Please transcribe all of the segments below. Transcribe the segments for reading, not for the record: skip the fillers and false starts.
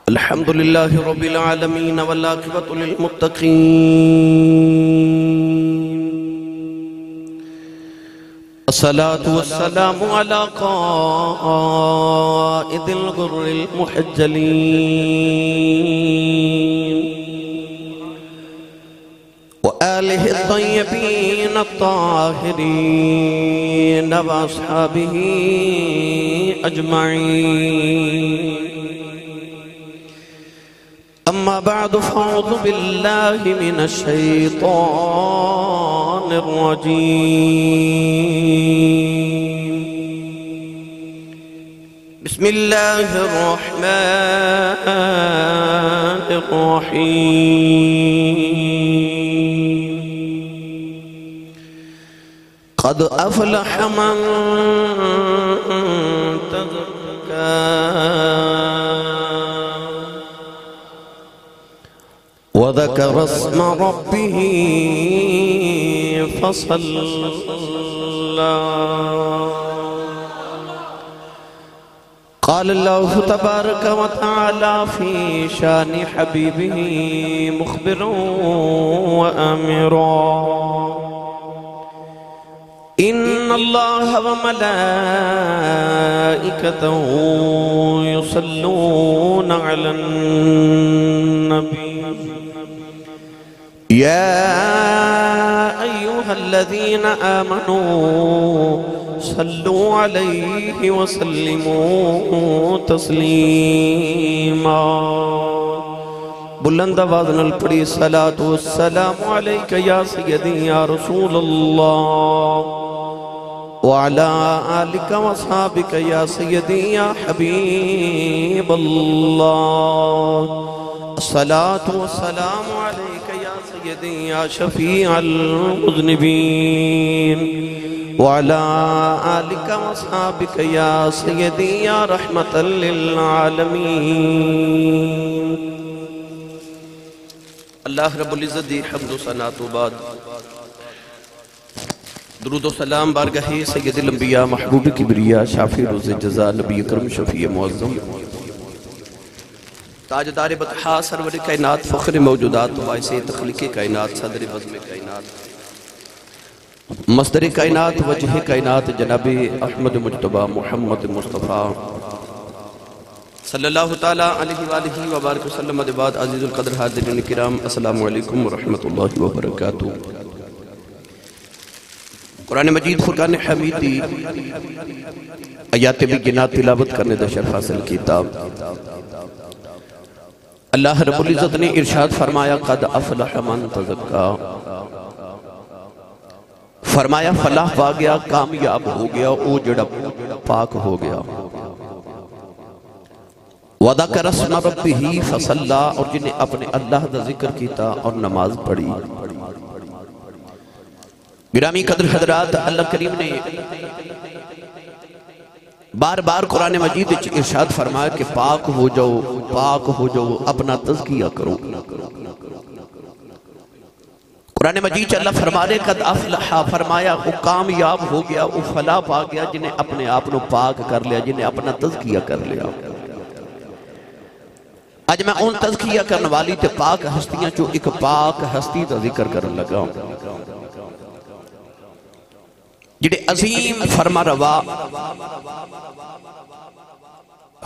الحمد لله رب العالمين والعاقبة للمتقين الصلاة والسلام على قائد الغر المحجلين وآله الطيبين الطاهرين وأصحابه أجمعين. أما بعد فأعوذ بالله من الشيطان الرجيم. بسم الله الرحمن الرحيم. قد أفلح من تزكى وذكر اسم ربه فصلى. قال الله تبارك وتعالى في شان حبيبه مخبرا وآمرا: إن الله وملائكته يصلون على النبي يا أيها الذين آمنوا صلوا عليه وسلموا تسليما. بلند آواز نال پڑھی صلاۃ والسلام علیک یا سیدی یا رسول اللہ وعلى آلك وصحابك يا سيدي يا حبيب الله. الصلاة والسلام عليك يا سيدي يا شفيع المذنبين وعلى آلك وصحابك يا سيدي يا رحمة للعالمين. اللہ رب العزت دی حمد و ثنا تو بعد درود و سلام بارگاہ سید الانبیاء محبوب کبریاء شافی روز جزا نبی اکرم شفیع معظم تاجدار بطحا سرور کائنات فخر موجودات باعث تخلیق کائنات صدر بزم کائنات مصدر کائنات وجہ کائنات جناب احمد مجتبہ محمد مصطفیٰ صلی اللہ تعالیٰ علیہ وآلہ وبارک وسلم. بعد عزیز القدر حاضرین کرام السلام علیکم ورحمت اللہ وبرکاتہ. قرآن مجید فرقان حمید دی آیات بینات تلاوت کرنے دا شرف حاصل کتاب. اللہ رب العزت نے ارشاد فرمایا قد افلح من تزکا، فرمایا فلاح پا گیا، کامیاب ہو گیا، او جڑا پاک ہو گیا. وَذَكَرَ اسْمَ رَبِّهِ فَصَلَّى، اور جنہیں اپنے اللہ دا ذکر کیتا اور نماز پڑھی. گرامی قدر حضرات، اللہ کریم نے بار بار قرآن مجید ارشاد فرمایا کہ پاک ہو جاؤ، پاک ہو جاؤ، اپنا تزکیہ کرو. قرآن مجید اللہ فرمانے قد افلح، فرمایا وہ کامیاب ہو گیا، وہ فلاح پا گیا جنہیں اپنے آپ نو پاک کر لیا، جنہیں اپنا تزکیہ کر لیا. آج میں ان تزکیہ کرنے والی تے پاک ہستیاں جو ایک پاک ہستی دا ذکر کرنے لگا ہوں، جڑے عظیم فرما روا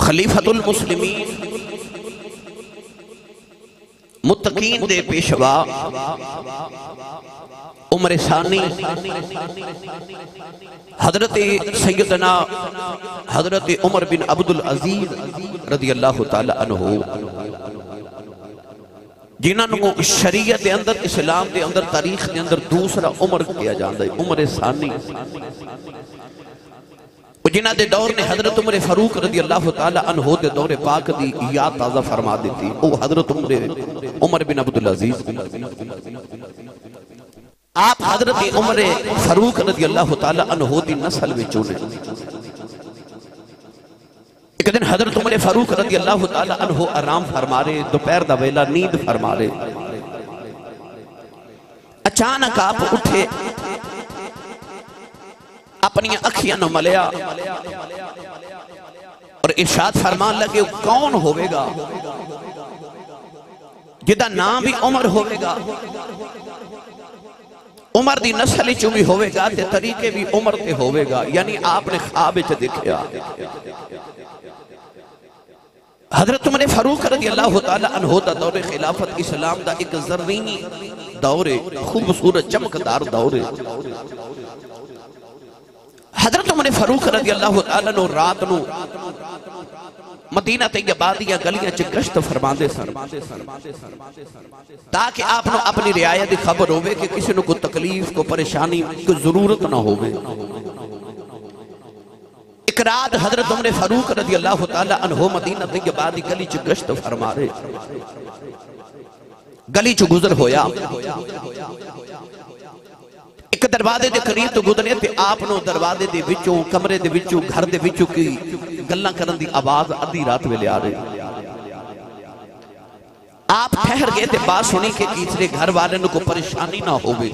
خلیفۃ المسلمین متقین دے پیشوا عمر ثانی حضرت سیدنا حضرت عمر بن عبدالعزیز رضی اللہ تعالی عنہ، جنہاں نو شریعت دے اندر، اسلام دے اندر، تاریخ دے اندر دوسرا عمر کیا جاندہ ہے، عمر ثانی. جنہاں دے دور نے حضرت عمر فاروق رضی اللہ تعالی عنہ دے دور پاک دی یاد تازہ فرما دیتی. او حضرت عمر بن عبدالعزیز، آپ حضرت عمر فاروق رضی اللہ تعالی عنہ دی نسل میں چونے. ایک دن حضرت عمر فاروق رضی اللہ تعالی عنہ آرام فرما رہے، دوپہر دا ویلا نیند فرما رہے. اچانک آپ اٹھے، اپنی اکھیاں نو ملیا، اور ارشاد فرمان لگے کون ہوئے گا جدہ نام بھی عمر ہوئے گا، عمر دی نسل چومی ہوئے گا تے طریقے بھی عمر تے ہوئے گا. یعنی آپ نے خواب چ دیکھیا حضرت عمر فاروق رضی اللہ تعالیٰ عنہ دا دور خلافت اسلام دا ایک زرینی دور خوبصورت چمکدار دور. حضرت عمر فاروق رضی اللہ تعالیٰ عنہ رات نو مدینہ طیبہ دیا گلیاں چ گشت فرما دے سن تاکہ آپ نو اپنی رعایت دی خبر ہوئے کہ کسی نو کو تکلیف کو پریشانی کو ضرورت نہ ہوئے. ایک رات حضرت عمر فاروق رضی اللہ تعالیٰ عنہ مدینہ طیبہ دی گلی چ گشت فرما رہے، گلی چ گزر ہویا، ایک دروازے دے قریب تو گزرے تے آپ نو دروازے دے وچوں کمرے دے وچوں گھر دے وچوں کی گلاں کرن دی آواز ادھی رات ویلے آ رہی. آپ ٹھہر گئے تے بات سنی کہ کسی گھر والے کو پریشانی نہ ہوئے.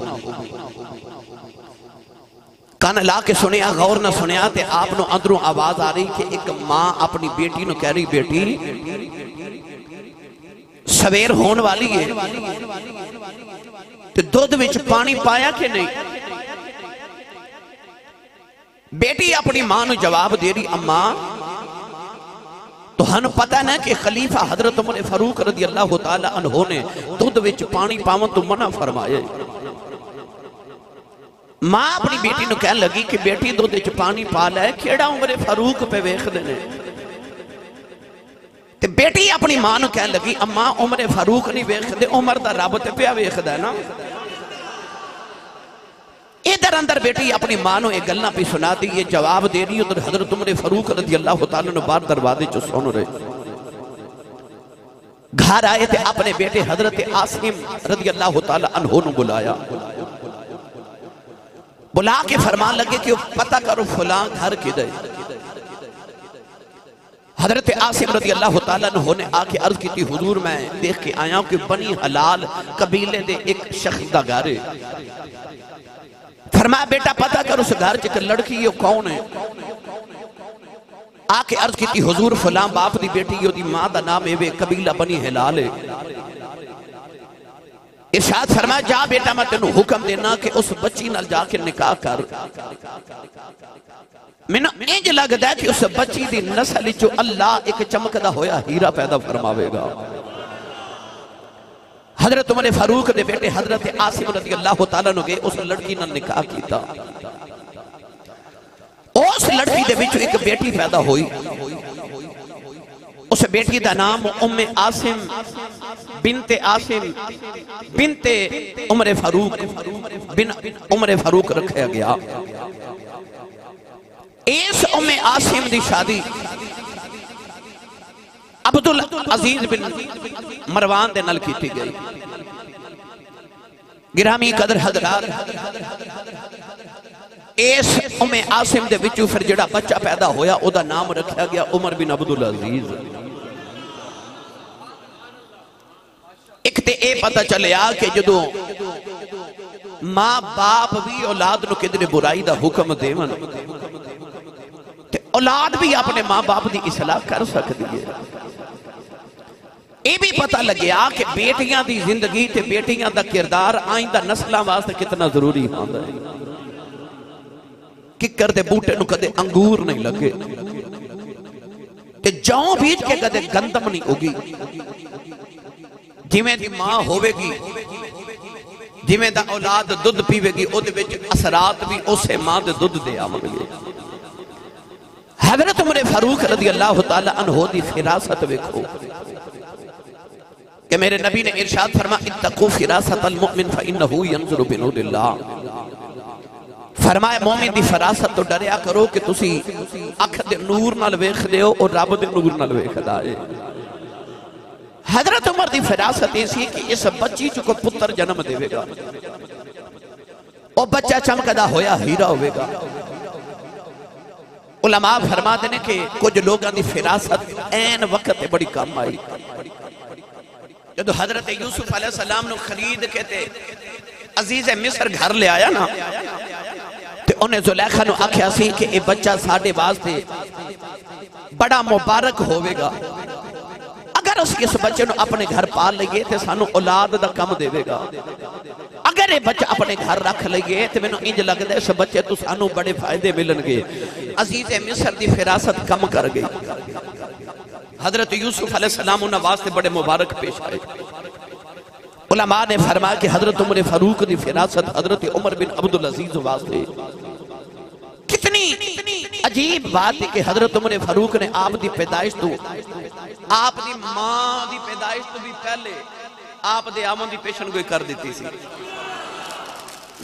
کان لا کے سنیا، غور نہ سنیا تے آپ نو اندروں آواز آ رہی کہ ایک ماں اپنی بیٹی نو کہہ رہی بیٹی سویر ہون والی ہے تے دودھ وچ پانی پایا کہ نہیں. بیٹی اپنی ماں نو جواب دے رہی اماں تو ہن پتہ نہ کہ خلیفہ حضرت عمر فاروق رضی اللہ تعالیٰ عنہ نے دودھ وچ پانی پاون تو منع فرمایا. ماں اپنی بیٹی نو کہنے لگی کہ بیٹی دودھ وچ پانی پا لے کیڑا عمر فاروق پہ ویکھ دینے. تے بیٹی اپنی ماں نو کہنے لگی اماں عمر فاروق نہیں ویکھ دے، عمر دا رب تے پیا ویکھ دے نا. ادھر اندر بیٹی اپنی ماں نو ایک گلنا پہ سنا دی، یہ جواب دے رہی ادھر حضرت عمر فاروق رضی اللہ تعالیٰ نے بار دروازے چو سن رہے. گھر آئے تھے اپنے بیٹے حضرت عاصم رضی اللہ تعالیٰ عنہ نو بلایا، بلا کے فرمان لگے کہ پتہ کرو فلاں گھر کدھر. حضرت عاصم رضی اللہ تعالیٰ عنہ نے آ کے عرض کی تھی حضور میں دیکھ کے آیا ہوں کہ بنی حلال قبیلے دے ایک شخص دا گھر ہے. فرمایا بیٹا پتہ کر اس گھر چکر لڑکی یہ کون ہے. آ کے عرض کی تھی حضور فلاں باپ دی بیٹی یہ دی ماں دا نام ہے قبیلہ بنی حلال ہے. ارشاد فرمایا جا بیٹا میں تینوں حکم دینا کہ اس بچی نال جا کے نکاح کر. میں نے انج لگتا ہے کہ اس بچی دی نسل جو اللہ ایک چمکدا ہویا ہیرا پیدا فرماوے گا. حضرت عمر فاروق دے بیٹے حضرت عاصم رضی اللہ تعالیٰ نے گئے اس لڑکی نال نکاح کیتا. اس لڑکی دے وچوں ایک بیٹی پیدا ہوئی، اس بیٹی دا نام ام عاصم بنت عاصم بنت عمر فاروق بن عمر فاروق رکھا گیا. اس ام عاصم دی شادی عبدالعزیز بن مروان دے نال کیتی گئی. گرامی قدر حضرات اس ام عاصم دے وچوں پھر جڑا بچہ پیدا ہویا او دا نام رکھا گیا عمر بن عبدالعزیز. ایک تے اے پتہ چلے آ کہ جدو ماں باپ بھی اولاد نو کدھر برائی دا حکم دیون تے اولاد بھی اپنے ماں باپ دی اصلاح کر سکتی ہے. اے بھی پتہ لگیا کہ بیٹیاں دی زندگی تے بیٹیاں دا کردار آئندہ نسلہ واسطے کتنا ضروری ہوتا ہے. ککر دے بوٹے نو کدے انگور نہیں لگے تے جاؤں بیچ کے کدے گندم نہیں ہوگی. جی میں دی ماں ہوئے گی جی میں دا اولاد دودھ پیوے گی او دے وچ اثرات بھی اسے ماں دے دودھ دے آمد گے. حضرت عمر فاروق رضی اللہ تعالیٰ عنہ دی فراست ویکھو کہ میرے نبی نے ارشاد فرما اتقو فراست المؤمن فإنہو ینظر بنور اللہ. فرمایا مومن دی فراست تو ڈریا کرو کہ تسی اکھ دے نور نال ویکھ دیو اور رب دے نور نال ویکھ دائے. حضرت عمر دی فراست ایسی کہ اس بچی چکو پتر جنم دے گا اور بچہ چمکدا ہویا ہیرا ہوئے گا. علماء فرما دینے کہ کچھ لوگاں دی فراست این وقت بڑی کام آئی. جدو حضرت یوسف علیہ السلام نے خرید کے تے عزیز مصر گھر لے آیا نا تے انہیں زلیخہ نے آکھیا سی کہ اے بچہ ساڑھے واسطے بڑا مبارک ہوئے گا اگر اس بچے نو اپنے گھر پال لئیے تے سانو اولاد دا کم دے گا اگر یہ بچہ اپنے گھر رکھ لئیے تے میں نو انج لگ دے اس بچے تو سانو بڑے فائدے ملن گے عزیز مصر دی فراست کم کر گئی حضرت یوسف علیہ السلام انہاں واسطے بڑے مبارک پیش آئے علماء نے فرمایا کہ حضرت عمر فاروق دی فراست حضرت عمر بن عبدالعزیز واسطے کتنی عجیب بات ہے کہ حضرت عمر فاروق نے آپ دی پیدائش تو آپ دی ماں دی پیدائش تو بھی پہلے آپ دے آمن دی پیشن گوئی کر دیتی سی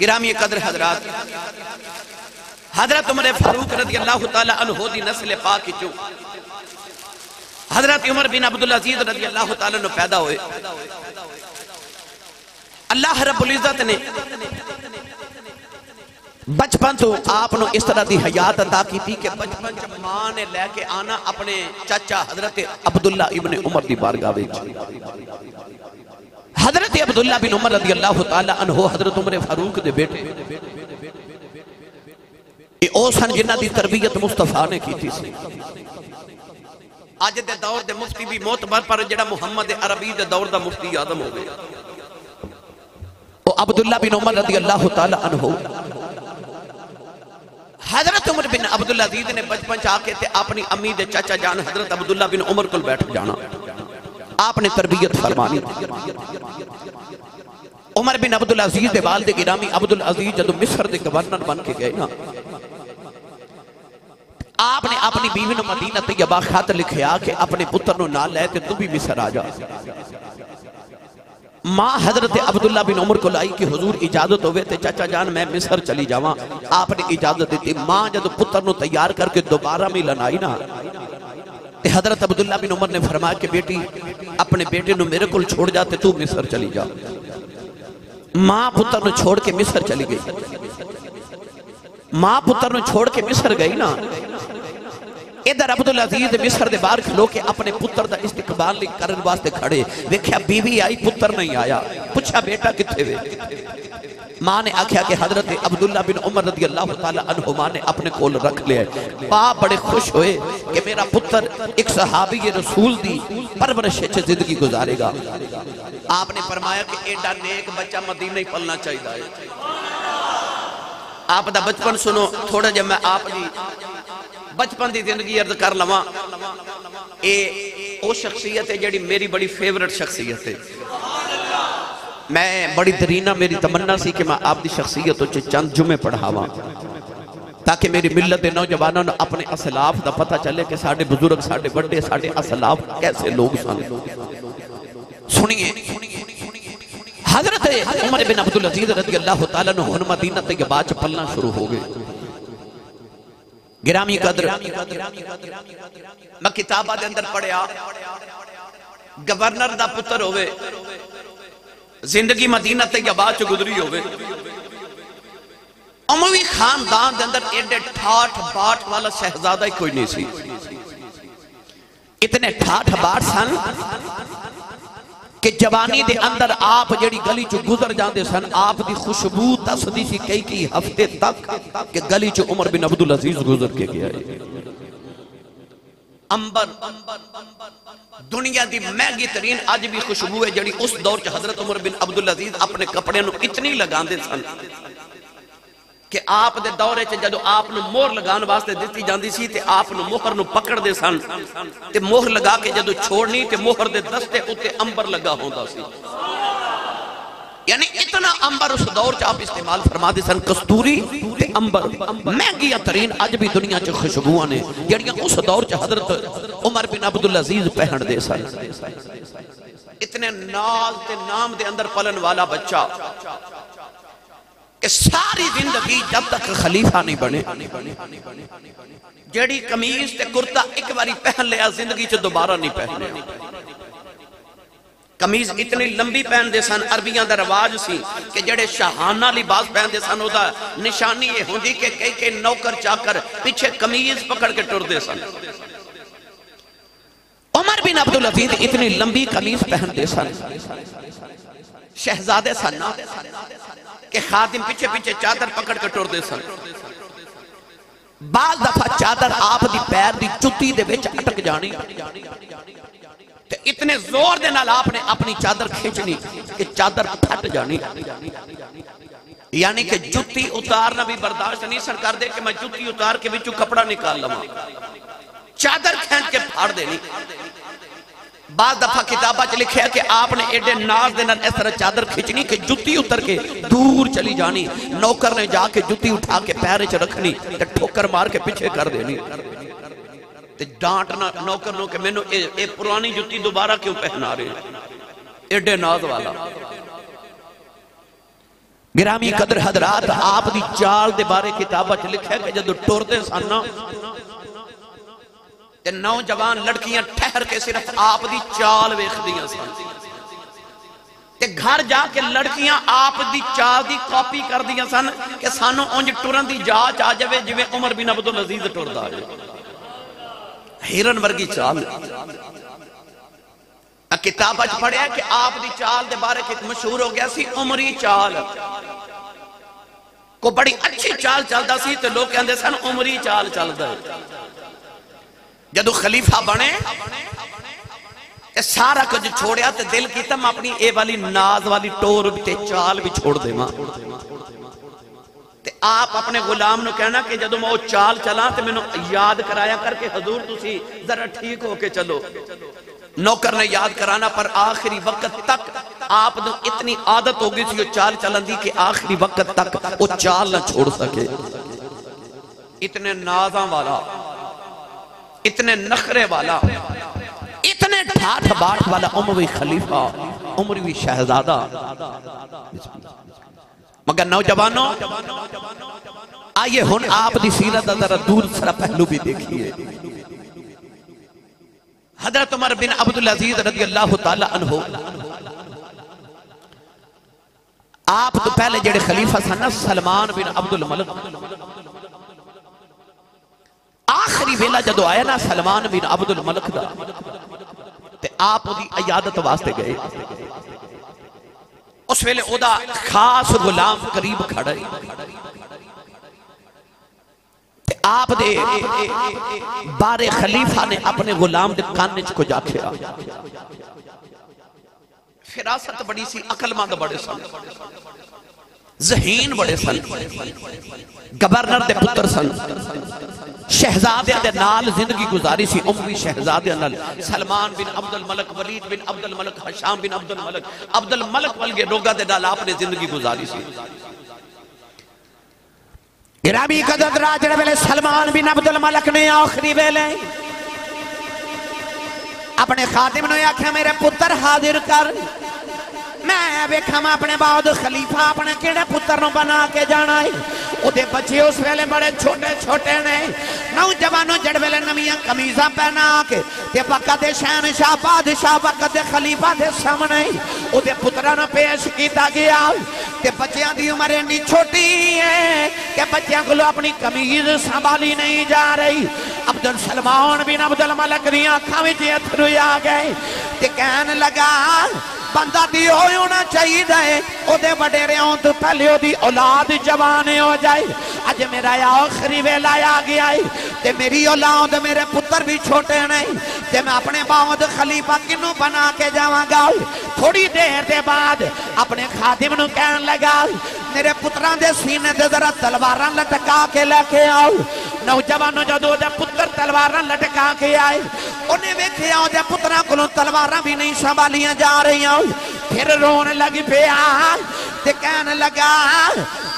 گرامی قدر حضرات حضرت عمر فاروق رضی اللہ تعالیٰ عنہ دی نسل پاک چو حضرت عمر بن عبدالعزیز رضی اللہ تعالیٰ عنہ پیدا ہوئے اللہ رب العزت نے بچپن تو آپ نے اس طرح دی حیات عطا کی تھی کہ بچپن جب ماں نے لے کے آنا اپنے چچا حضرت عبداللہ ابن عمر دی بارگاہ وچ حضرت عبداللہ بن عمر رضی اللہ تعالی عنہ حضرت عمر فاروق دے بیٹے اے او سن جنہ دی تربیت مصطفیٰ نے کی تھی سی آج دے دور دے مفتی بھی معتبر پر جڑا محمد عربی دے دور دا مفتی آدم ہو گئے او عبداللہ بن عمر رضی اللہ تعالی عنہ حضرت عمر بن عبدالعزیز نے بچپن چاہ کے تھے اپنی امی دے چاچا جان حضرت عبداللہ بن عمر کو بیٹھ جانا آپ نے تربیت فرمانی عمر بن عبدالعزیز دے والد گرامی عبدالعزیز جدو مصر دے گورنر بن کے گئے نا آپ نے اپنی بیوی نو مدینہ طیبہ خط لکھیا کہ اپنے پتر نو نہ لے تے تو بھی مصر آ جا ماں حضرت عبداللہ بن عمر کو لائی کہ حضور اجازت ہوئے تے چاچا جان میں مصر چلی جاواں آپ نے اجازت دیتی ماں جب پتر نو تیار کر کے دوبارہ ملن آئی نا تے حضرت عبداللہ بن عمر نے فرمایا کہ بیٹی اپنے بیٹے نو میرے کل چھوڑ جاتے تو مصر چلی جا ماں پتر نو چھوڑ کے مصر چلی گئی ماں پتر نو چھوڑ کے مصر گئی نا ادھر عبدالعزیز مصر دے باہر کھلو کے اپنے پتر دا استقبال لکھ کرن واسطے کھڑے دیکھیا بیوی آئی پتر نہیں آیا پوچھا بیٹا کتھے وے ماں نے آکھیا کہ حضرت عبداللہ بن عمر رضی اللہ تعالی عنہ ماں نے اپنے کول رکھ لیا باپ بڑے خوش ہوئے کہ میرا پتر ایک صحابی رسول دی پرورش سے زندگی گزارے گا آپ نے فرمایا کہ ایڈا نیک بچہ مدینہ ہی پلنا چاہیے آپ دا بچپن سنو تھوڑا جب میں آپ دی بچپن دی زندگی عرض کر لواں اے او شخصیت ہے جڑی میری بڑی فیورٹ شخصیت ہے میں بڑی درینہ میری تمنا سی کہ میں آپ دی شخصیت ہو چند جمعے پڑھاواں تاکہ میری ملت نوجوانوں نے اپنے اسلاف دا پتہ چلے کہ ساڑھے بزرگ ساڑھے بڑے ساڑھے اسلاف کیسے لوگ سن سنیے حضرت عمر بن عبدالعزیز رضی اللہ تعالیٰ عنہ مدینہ طیبہ چ پلنا شروع ہو گئے گرامی قدر میں کتابہ دے اندر پڑھیا گورنر دا پتر ہوئے زندگی مدینہ طیبہ چ گزری ہوئے اموی خاندان دے اندر ایڈے ٹھاٹھ باٹھ والا شہزادہ کوئی نہیں سی اتنے ٹھاٹھ باٹھ سن کہ جوانی دے اندر آپ جڑی گلی چو گزر جاندے سن آپ دی خوشبو تسدی سی کئی ہفتے تک کہ گلی چو عمر بن عبدالعزیز گزر کے گیا ہے امبر دنیا دی مہنگی ترین آج بھی خوشبو ہے جڑی اس دور چ حضرت عمر بن عبدالعزیز اپنے کپڑے نو اتنی لگاندے سن کہ آپ دے دورے چ جدو آپ نو مہر لگان واسطے دیتی جاندی سی تے آپ نو مہر نو پکڑ دے سن تے مہر لگا کے جدو چھوڑنی تے مہر دے دستے اتے امبر لگا ہوندا سی یعنی اتنا امبر اس دور چ آپ استعمال فرما دے سن کستوری تے امبر مہنگیاں ترین اج بھی دنیا چ خوشبوواں نے جڑیاں اس دور چ حضرت عمر بن عبدالعزیز پہن دے سن اتنے ناز تے نام دے اندر پلن والا بچہ کہ ساری زندگی جب تک خلیفہ نہیں بنے جڑی قمیض تے کرتا ایک باری پہن لیا زندگی چ دوبارہ نہیں پہنے قمیض اتنی لمبی پہن دے سن عربیاں دا رواج سی کہ جڑے شاہانہ لباس پہن دے سن دا نشانی یہ ہوندی کہ کئی نوکر چاکر پیچھے قمیض پکڑ کے ٹر دے سن عمر بن عبدالعزیز اتنی لمبی قمیض پہن دے سن شہزادے سن کہ خادم پیچھے پیچھے چادر پکڑ کے ٹر دے سن بعض دفعہ چادر آپ دی پیر دی جُتی دے وچ اٹک جانی تے اتنے زور دے نال آپ نے اپنی چادر کھینچنی کہ چادر پھٹ جانی، یعنی کہ جُتی اتارنا بھی برداشت نہیں سر کر دے کہ میں جُتی اتار کے بچوں کپڑا نکال لوں، چادر کھینچ کے پھاڑ دینی۔ بعض دفعہ کتابہ چ لکھیا کہ آپ نے ایڈے ناز دے نال اس طرح چادر کھچنی کہ جُتی اتر کے دور چلی جانی، نوکر نے جا کے جُتی اٹھا کے پیر چ رکھنی تے ٹھوکر مار کے پیچھے کر دینی تے ڈانٹنا نوکر نو کہ مینوں اے پرانی جُتی دوبارہ کیوں پہنا رہے ہیں، ایڈے ناز والا۔ گرامی قدر حضرات، آپ دی چال دے بارے کتابہ چ لکھیا کہ جدو ٹور دے سانا تے نوجوان لڑکیاں ٹھہر کے صرف آپ دی چال ویکھ دیاں سن تے گھر جا کے لڑکیاں آپ دی چال دی کاپی کر دیاں سن کہ سانو اونج ٹرن دی جاچ آ جاوے جویں عمر بن عبدالعزیز ٹردا ہے، ہیرن ورگی چال۔ کتاب اچ پڑھیا کہ آپ دی چال دے بارے کت مشہور ہو گیا سی عمری چال، کو بڑی اچھی چال چلدا سی تے لوگ کہندے سن عمری چال چلدا ہے۔ جدو خلیفہ بنے تے سارا کچھ چھوڑیا تے دل کیتا میں اپنی اے والی ناز والی ٹور تے چال بھی چھوڑ دے ماں تے آپ اپنے غلام نو کہنا کہ جدو میں وہ چال چلا تے میں نو یاد کرایا کر کے حضور تسی ذرا ٹھیک ہو کے چلو۔ نوکر نے یاد کرانا پر آخری وقت تک آپ نے اتنی عادت ہو گئی تھی وہ چال چلن دی کہ آخری وقت تک وہ چال نہ چھوڑ سکے۔ اتنے نازاں والا، اتنے نخرے والا، اتنے ٹھاٹھ باٹھ والا اموی خلیفہ، اموی شہزادہ۔ مگر نوجوانوں آئیے ہن آپ دی سیرت ذرا دور سرا پہلو بھی دیکھئے۔ حضرت عمر بن عبدالعزیز رضی اللہ تعالیٰ عنہ آپ تو پہلے جڑے خلیفہ سن سلمان بن عبدالملک، آخری ویلہ جدو آیا نا سلمان بن عبدالملک دا تے آپ دی عیادت واسطے گئے، اس ویلے او دا خاص غلام قریب کھڑے آپ دے بارے خلیفہ نے اپنے غلام دے کاننے کو جا کھیا، فراست بڑی سی، عقل مند بڑے سن، ذہین بڑے سن، گورنر دے پتر سن، شہزادیاں دے نال زندگی گزاری سی، اموی شہزادیاں نال سلمان بن عبدالملک، ولید بن عبدالملک، حشام بن عبدالملک، عبدالملک والگے روگا دے نال آپ نے زندگی گزاری سی۔ گرامی قدر راجڑ ویلے سلمان بن عبدالملک نے آخری ویلے اپنے خادم نے آکھا میرے پتر حاضر کر، میں ویکھا میں اپنے بعد خلیفہ اپنے کیڑے پتر نو بنا کے جانا ہے۔ او دے بچے اس ویلے بڑے چھوٹے چھوٹے نے، نوجوانوں جڑ ویلے نمیاں کمیزاں پہنا کے تے وقت شہنشاہ بادشاہ وقت خلیفہ دے سامنے او دے پتران پیش کیتا گیا تے بچیاں دی عمر اتنی چھوٹی ہے کہ بچیاں کو اپنی کمیز سنبھالی نہیں جا رہی۔ سلمان بن عبدالملک دی آنکھاں وچ اتھرو آ گئے تے کہنے لگا بندہ دی ہونا چاہیے دے او دے وڈیرے ہون تو پہلے او دی اولاد جوانے ہو جائے۔ اج میرا آخری ویلا آ گیا ہے تے میری اولاد میرے پتر بھی چھوٹے نہیں تے میں اپنے بعد خلیفہ کنوں بنا کے جاواں گا۔ تھوڑی دیر دے بعد اپنے خادم نو کہن لگا میرے پتران دے سینے دے ذرا تلواراں لٹکا کے لے کے آؤ۔ نوجوانوں جدو دے پتر تلواراں لٹکا کے آئے انہیں ویکھے آؤ دے پتران کلوں تلواراں بھی نہیں سنبھالیاں جا رہی آؤ، پھر رونے لگ پیا تے کہنے لگا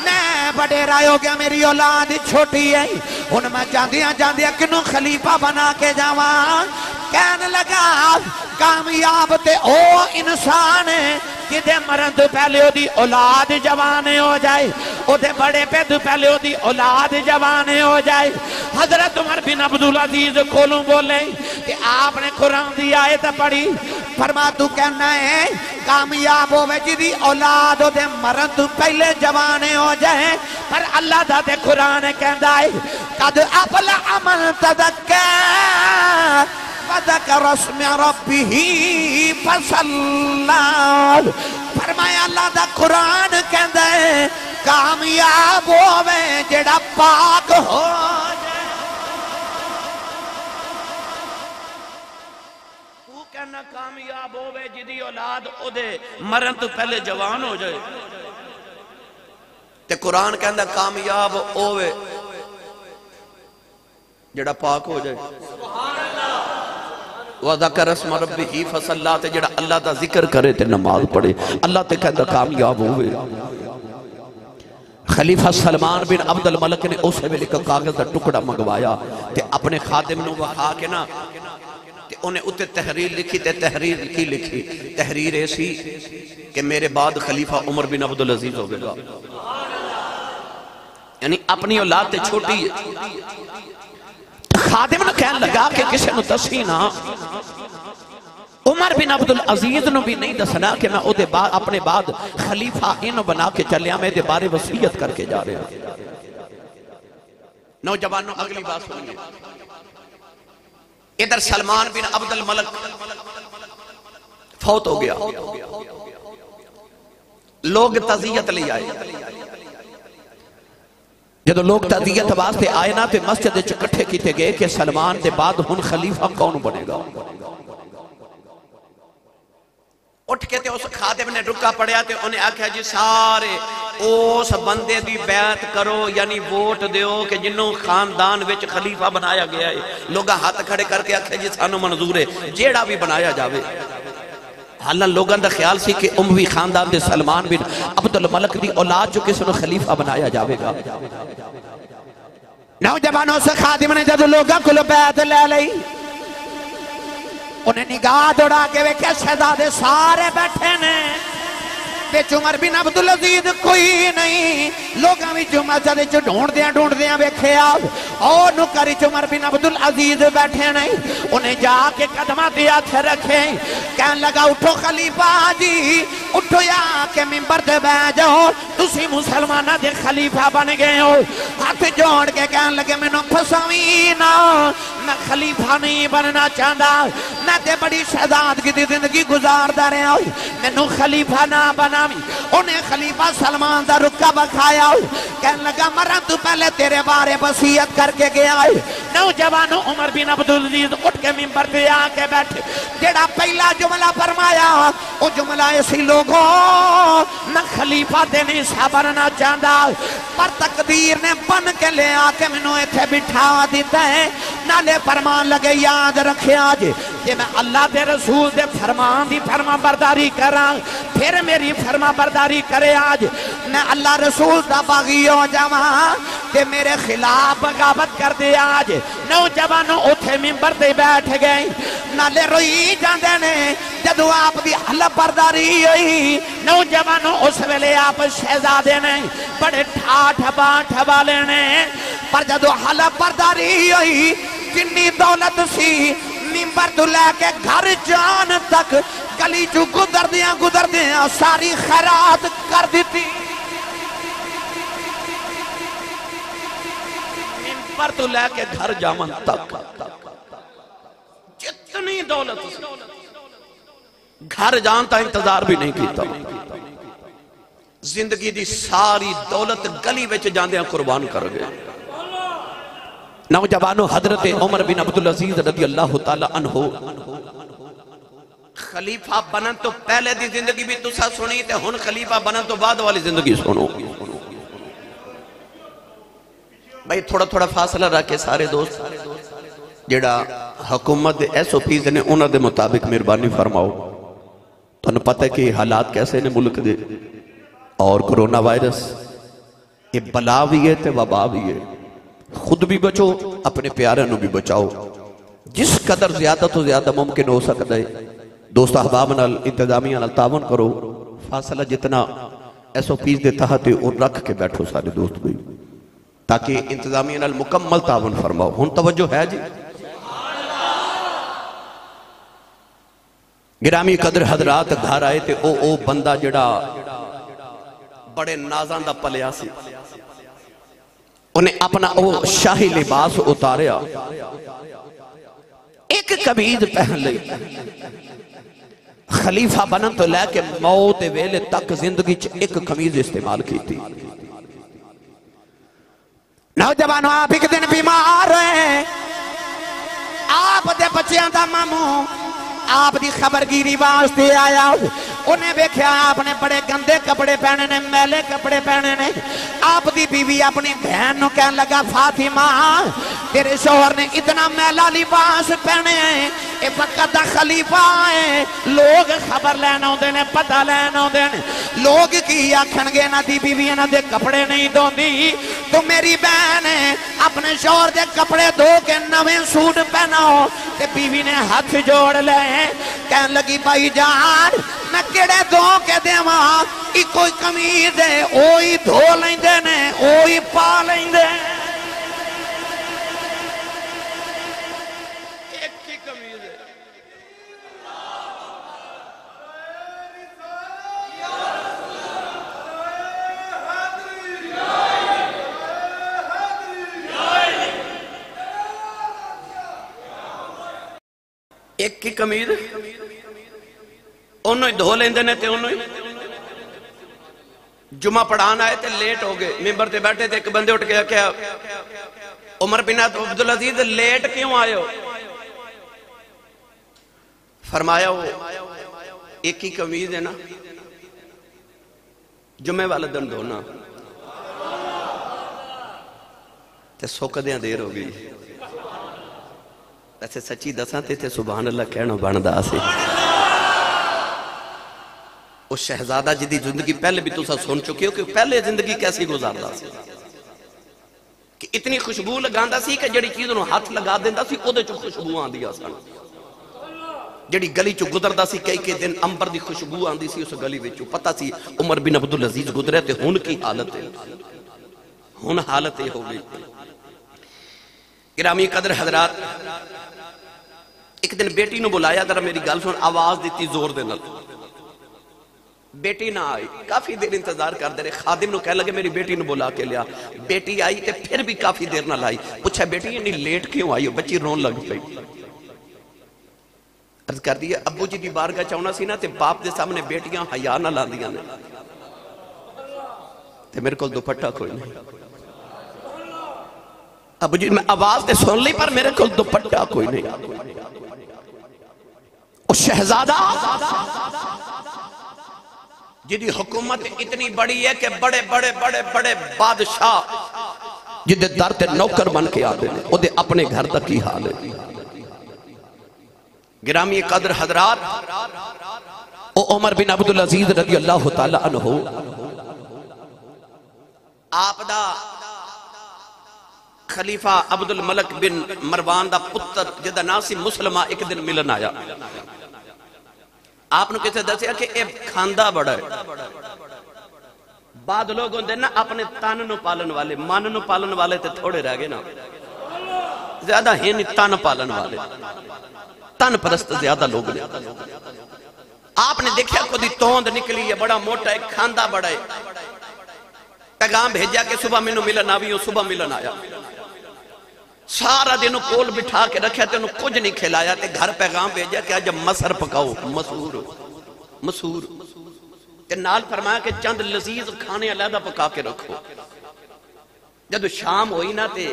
میں بڑے رائے ہو گیا میری اولاد چھوٹی ہے ان میں جاندیاں کنوں خلیفہ بنا کے جاواں۔ کہنے لگا کامیاب تے او انسان ہے جدے مرن تو پہلے ہو دی اولاد جوانے ہو جائے، او دے بڑے پہ تو پہلے ہو دی اولاد جوانے ہو جائے۔ حضرت عمر بن عبدالعزیز کھولوں بولے کہ آپ نے قرآن دی آیت پڑھی، فرما تو کہنا ہے کامیاب ہوئے جدی اولاد ہو دے مرن تو پہلے جوانے ہو جائے، پر اللہ دا دے قرآن کہندا ہے قد افلح من تزکا وذکر اسم ربہ فصلی۔ فرمایا اللہ دا قرآن کہندا ہے کامیاب ہوئے جڑا پاک ہو جائے۔ ہوئے جدی اولاد او دے مرن تو پہلے جوان ہو جائے تے قرآن کہندہ کامیاب ہوئے جڑا پاک ہو جائے وَذَكَرَ اسْمَ رَبِّهِ فَصَلَّى تے جڑا اللہ دا ذکر کرے تے نماز پڑھے اللہ تے کہندہ کامیاب ہوئے خلیفہ سلمان بن عبد الملک نے اسے بھی لکھا کاغذ دا ٹکڑا منگوایا تے اپنے خادم نو وہا کے نا تے انہیں اتے تحریر لکھی تے تحریر کی لکھی تحریر ایسی کہ میرے بعد خلیفہ عمر بن عبدالعزیز ہو گئے گا یعنی اپنی اولاد تے چھوٹی خادم نے کہنے لگا کہ کسی نے دسی نا عمر بن عبدالعزیز نے بھی نہیں دسنا کہ میں اپنے بعد خلیفہ انہوں بنا کے چلیا میں دے بارے وصیت کر کے جا رہے ہیں نوجوانوں اگلی بات سنیں گے ادھر سلمان بن عبد الملک فوت ہو گیا لوگ تعزیت لے آئے جدو لوگ تعزیت واسطے آئے نا تے مسجد چکٹھے کیتے گئے کہ سلمان دے بعد ہن خلیفہ کون بنے گا اٹھ کے تے اس خادم نے رکا پڑیا تے انہیں آکھا جی سارے اس بندے دی بیعت کرو یعنی ووٹ دیو کہ جنہوں خاندان وچ خلیفہ بنایا گیا ہے لوگا ہاتھ کھڑے کر کے آکھا جی سانو منظور ہے جیڑا بھی بنایا جاوے حالان لوگاں دا خیال سی کہ اموی خاندان دے سلمان بن عبد الملک دی اولاد جو کسی نے خلیفہ بنایا جاوے گا نوجوانوں سے خادم نے جدو لوگاں کو بیعت لے لئی انہیں نگاہ دوڑا کے ویکھے شہزادے سارے بیٹھے نے بیچ عمر بن عبدالعزیز کوئی نہیں لوگاں بھی مسجد چ ڈھونڈ دیاں ویکھے اور نکری عمر بن عبدالعزیز بیٹھے نہیں انہیں جا کے قدمہ دیا تھے رکھے کہنے لگا اٹھو خلیفہ جی اٹھو یا کہ منبر دے بیٹھ جاؤ تسی مسلمانہ دے خلیفہ بن گئے ہو ہاتھ جوڑ کے کہنے لگے میں نو پھسوینا میں خلیفہ نہیں بننا چاہتا میں تے بڑی شہزادگی دی زندگی گزار دا رہا ہوں میں نو خلیفہ نہ بنا انہیں خلیفہ سلمان دا رکا بکھایا کہنے لگا مرن تو پہلے تیرے بارے وصیت کر کے گیا نوجوانوں عمر بن عبدالعزیز اٹھ کے منبر پہ آ کے بیٹھے جیڑا پہلا جملہ فرمایا وہ جملہ ایسی لوگوں میں خلیفہ دینے سا بننا چاہتا پر تقدیر نے بن کے لے آ کے منو ایتھے بٹھا دیتا ہے نالے فرمان لگے یاد رکھے آج کہ میں اللہ دے رسول دے فرمان دی فرما برداری کران پھر میری فرما برداری کرے آج میں اللہ رسول دا باغی ہو جاواں تے میرے خلاف بغاوت کر دے آج نوجوانوں اتھے منبر دے بیٹھ گئے نالے روئی جاندے نے جدو آپ دی حلف برداری ہوئی نوجوانوں اس ویلے آپ شہزادے نے بڑے ٹھا والے نے پر جدو حلف برداری ہوئی جنی دولت سی منبر تو لے کے گھر جان تک گلی جو گزر دیاں ساری خیرات کر دیتی منبر تو لے کے گھر جان تک جتنی دولت گھر جانتا انتظار بھی نہیں کیتا زندگی دی ساری دولت گلی وچ جاندیاں قربان کر گئے نوجوانوں حضرت عمر بن عبدالعزیز رضی اللہ تعالی عنہ خلیفہ بنن تو پہلے دی زندگی بھی تسا سنی تے ہن خلیفہ بنن تو بعد والی زندگی سنو بھائی تھوڑا فاصلہ رکھے سارے دوست جڑا حکومت ایس او پیز نے انہوں دے مطابق مہربانی فرماؤ تو انہوں پتہ ہے کہ حالات کیسے نے ملک دے اور کرونا وائرس یہ بلا بھی ہے تے وبا بھی ہے خود بھی بچو اپنے پیارے نو بھی بچاؤ جس قدر زیادہ تو زیادہ ممکن ہو سکتا ہے دوست احباب نال انتظامیہ نال تعاون کرو فاصلہ جتنا ایس او پیز دے تحت اور رکھ کے بیٹھو سارے دوست بھی تاکہ انتظامیہ نال مکمل تعاون فرماؤ ہن توجہ ہے جی گرامی قدر حضرات گھر آئے تھے او بندہ جڑا بڑے نازاں دا پلیا سی انہیں اپنا شاہی لباس اتاریا ایک قمیض پہن لئی خلیفہ بنن تو لے کے موت ویلے تک زندگی ایک قمیض استعمال کی تھی نوجوانوں آپ ایک دن بیمار ہیں آپ دے بچیاں دا ماموں آپ دی خبرگیری واسطے آیا انہیں دیکھا آپ نے بڑے گندے کپڑے پہنے نے میلے کپڑے پہنے نے آپ دی بیوی اپنی بہن نو کہنے لگا فاطمہ تیرے شوہر نے اتنا میلا لباس پہنے ہیں اے وقت دا خلیفہ ہے لوگ خبر لینا ہوندے نے پتہ لینا ہوندے نے لوگ کی آکھن گے نہ دی بیوی نہ دے کپڑے نہیں دوندی تو میری بہن ہے اپنے شوہر دے کپڑے دھو کے نویں سوٹ پہناؤ تے بیوی نے ہاتھ جوڑ لے کہنے لگی بھائی جان میں کڑے دھو کے دے ماں ای کوئی قمیض ہے اوہی دھو لیندے نے اوہی پا لیندے ایک کی قمیض انہوں ہی دھو لیندے نے تے انہوں ہی جمعہ پڑھانا آئے تے لیٹ ہو گئے ممبر تے بیٹھے تے ایک بندے اٹھ گیا کیا عمر بن عبدالعزیز لیٹ کیوں آئے ہو فرمایا وہ ایک ہی قمیض ہے نا جمعہ والا دن دھونا تے سوکدیاں دیر ہو گئی ایسے سچی دساں تے سبحان اللہ کہنا بندہ آسے اس شہزادہ جدی زندگی پہلے بھی تو سا سن چکے ہو کہ پہلے زندگی کیسی گزاردا سی کہ اتنی خوشبو لگاندا سی کہ جڑی چیز انہوں ہاتھ لگا دیندا سی او دے چو خوشبو آن دیا سن جڑی گلی چو گزردا سی کئی دن امبر دی خوشبو آن دی سی اس گلی وچو پتہ سی عمر بن عبدالعزیز گزرے تے ہن کی حالت ہے ہن حالت ہے ہو گئی گرامی قدر حضرات ایک دن بیٹی نو بلایا ذرا میری گل سن آواز دیتی زور دے نال بیٹی نہ آئی کافی دیر انتظار کر دے رہے خادم نو کہہ لگے میری بیٹی نو بلا کے لیا بیٹی آئی تے پھر بھی کافی دیر نہ لائی پوچھا بیٹی یہ نہیں لیٹ کیوں آئی ہو بچی رون لگ پئی عرض کر دیا ابو جی دی بارگاہ چاہنا سی نا تے باپ دے سامنے بیٹیاں حیا نہ لاندیاں نے تے میرے کو دوپٹہ کوئی نہیں ابو جی میں آواز تے سن لی پر میرے کو دوپٹہ کوئی نہیں اس شہزادہ جدی حکومت اتنی بڑی ہے کہ بڑے بڑے بڑے بڑے بادشاہ جدے در تے نوکر بن کے آدھے نے وہ دے اپنے گھر تک کی حال ہے گرامی قدر حضرات او عمر بن عبدالعزیز رضی اللہ تعالیٰ عنہ آپ دا خلیفہ عبد الملک بن مروان دا پتر جدہ ناسی مسلمہ ایک دن ملن آیا آپ نے کسے دسیا کہ اے کھاندہ بڑا ہے بعد لوگوں دے نا اپنے تن نو پالن والے من نو پالن والے تے تھوڑے رہ گئے نا زیادہ ہیں نہیں تن پالن والے تن پرست زیادہ لوگ نے آپ نے دیکھا خودی توند نکلی ہے بڑا موٹا ہے کھاندہ بڑا ہے پیغام بھیجا کہ صبح میں نو ملن آوی ہوں صبح ملن آیا سارا دنوں کول بٹھا کے رکھا تے انہوں کچھ نہیں کھلایا تے گھر پیغام بھیجا کہ آج مسر پکاؤ مسور تے نال فرمایا کہ چند لذیذ کھانے علیحدہ پکا کے رکھو جب شام ہوئی نا تے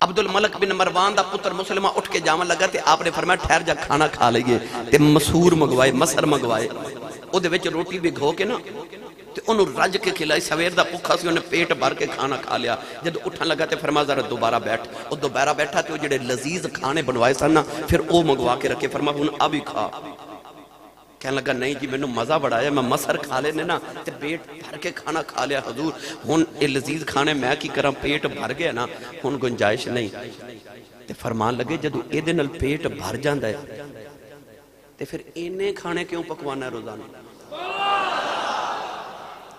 عبد الملک بن مروان دا پتر مسلمہ اٹھ کے جامع لگا تے آپ نے فرمایا ٹھہر جا کھانا کھا لئیے تے مسور مگوائے مسر مگوائے او دے وچ روٹی بھی گھو کے نا تے انہوں رج کے کھلائی سویر دا پکھا سی انہیں پیٹ بھر کے کھانا کھا لیا جب اٹھن لگا تے فرما ذرا دوبارہ بیٹھ وہ دوبارہ بیٹھا تے وہ جڑے لذیذ کھانے بنوائے سن پھر او مگوا کے رکھے فرما ہن ابھی کھا کہنے لگا نہیں جی میں نے مزہ بڑھایا میں مسر کھا لینے نا تے پیٹ بھر کے کھانا کھا لیا حضور ہن اے لذیذ کھانے میں کی کرم پیٹ بھر گیا نا ہن گنجائش نہیں تے فرمان لگے جدو اے دے نال پیٹ بھر جاندہ ہے تے پھر اینے کھانے کیوں پکوانا ہے روزانہ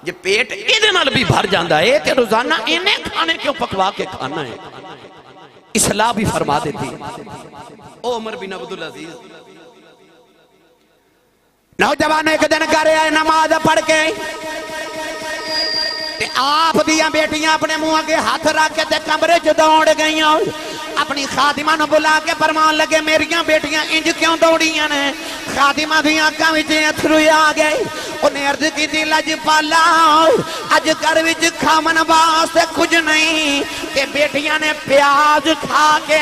جب پیٹ ایدے نال بھی بھر جاندہ ہے تے روزانہ اینے کھانے کیوں پکوا کے کھانا ہے اصلاح بھی فرما دیتی او عمر بن عبدالعزیز نوجوان ایک دن کرے آئے نماز پڑھ کے آپ دیاں بیٹیاں اپنے منہ کے ہاتھ رکھ کے کمرے جو دوڑ گئی اپنی خادمہ نو بلا کے فرمان لگے میریاں بیٹیاں انج کیوں دوڑیاں نے خادمہ دیاں آنکھاں وچ اتھرو آ گئے انہیں عرض کی دی لج پالا اج گھر وچ کھاون واسطے کچھ نہیں کہ بیٹیاں نے پیاز کھا کے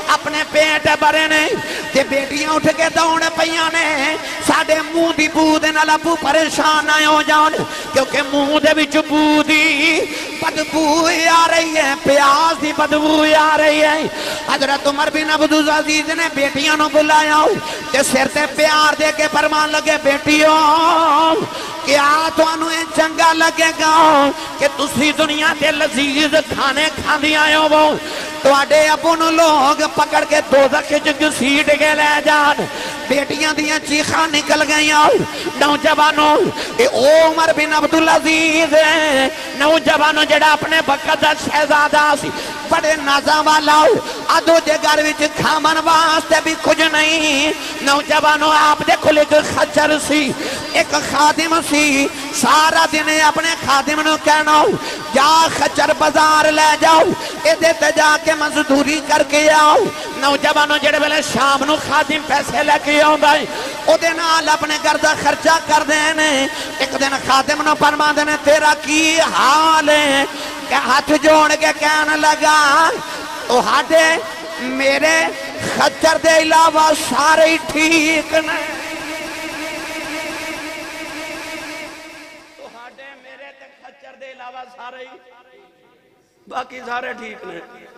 اپنے پیٹ بھرے نے تے بیٹیاں اٹھ کے دوڑ پیاں نے ساڈے منہ دی بو دے نال ابو پریشان نہ ہو جان کیونکہ منہ دے وچ بو دی بدبو آ رہی ہے پیاز دی بدبو آ رہی ہے حضرت عمر بن عبدالعزیز نے بیٹیاں نو بلایا تے سر تے پیار دے کے فرمان لگے بیٹیوں کیا تو انہیں چنگا لگے گا کہ تسی دنیا تے لذیذ کھانے کھاندی آئے ہو تو آڈے ابو نو لوگ پکڑ کے دوزخ گھسیٹ کے لے جان بیٹیاں دیاں چیخاں نکل گئیاں نوجوانوں اے عمر بن عبدالعزیز نوجوانوں جڑا اپنے وقت دا شہزادہ سی بڑے نازاں والا ادو دے گھر وچ کھامن واسطے بھی کچھ نہیں نوجوانوں آپ دے کھل ایک خچر سی ایک خادم سی سارا دن اپنے خادم نو کہنا جا خچر بازار لے جاؤ ادھے تے جا کے مزدوری کر کے آؤ نوجوانوں جڑے ویلے شام نو خادم پیسے لے کے آؤں گا او دے نال اپنے گھر دا خرچہ کر دینے ایک دن خادم نو فرما دینے تیرا کی حال ہے کہ ہاتھ جوڑ کے کہنے لگا تو ہاٹے میرے خچر دے علاوہ سارے ٹھیک نہیں تو ہاٹے میرے تے خچر دے علاوہ سارے باقی سارے ٹھیک نہیں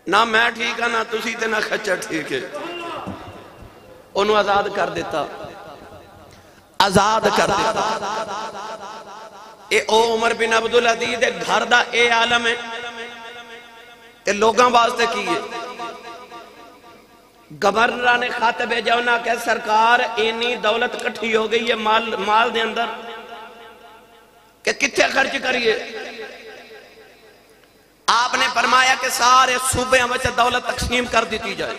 نہ میں ٹھیک ہے نہ تسی تے نہ خچر ٹھیک ہے انہوں آزاد کر دیتا آزاد کر دیتا اے او عمر بن عبدالعزیز دے گھر دا اے عالم ہے تے لوگاں واسطے کیے گورنر نے خط بھیجا ہونا کہ سرکار اینی دولت کٹھی ہو گئی ہے مال دے اندر کہ کتنے خرچ کریے آپ نے فرمایا کہ سارے صوبے وچ دولت تقسیم کر دیتی جائے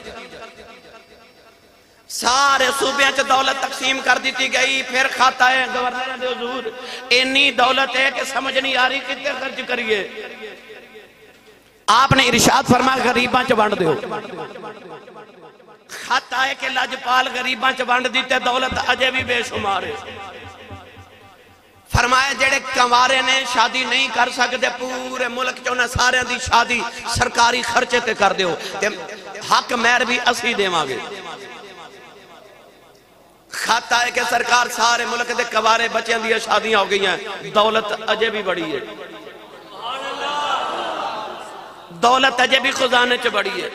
سارے صوبے وچ دولت تقسیم کر دیتی گئی پھر خط آئے گورنر دے حضور اینی دولت ہے کہ سمجھ نہیں آ رہی کتنے خرچ کریے آپ نے ارشاد فرمایا غریباں چ ونڈ دیو خط آئے کہ لاجپال غریباں چ ونڈ دیتے دولت اجے بھی بے شمار ہے فرمایا جڑے کنوارے نے شادی نہیں کر سکتے پورے ملک چونا سارے دی شادی سرکاری خرچے تے کر دیو حق مہر بھی اسی دے مانگے خط آئے کہ سرکار سارے ملک دے کنوارے بچیاں دیا شادیاں ہو گئی ہیں دولت اجے بھی بڑی ہے دولت اجے بھی خزانے چ بڑی ہے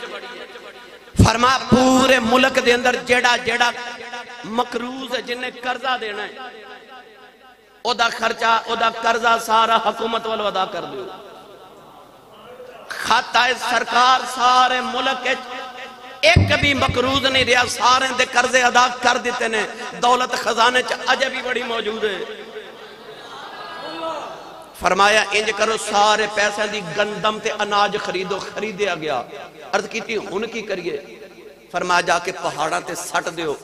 فرما پورے ملک دے اندر جیڑا مقروض ہے جنہیں قرضہ دینا ہے او دا خرچہ او دا قرضہ سارا حکومت والو ادا کر دیو خط آئے سرکار سارے ملک ایک بھی مقروض نہیں رہا سارے دے قرضے ادا کر دیتے نے دولت خزانے چ اجے بھی بڑی موجود ہے فرمایا انج کرو سارے پیسے دی گندم تے اناج خریدیا گیا عرض کی تھی ان کی کریے فرمایا جا کے پہاڑاں تے سٹ دیو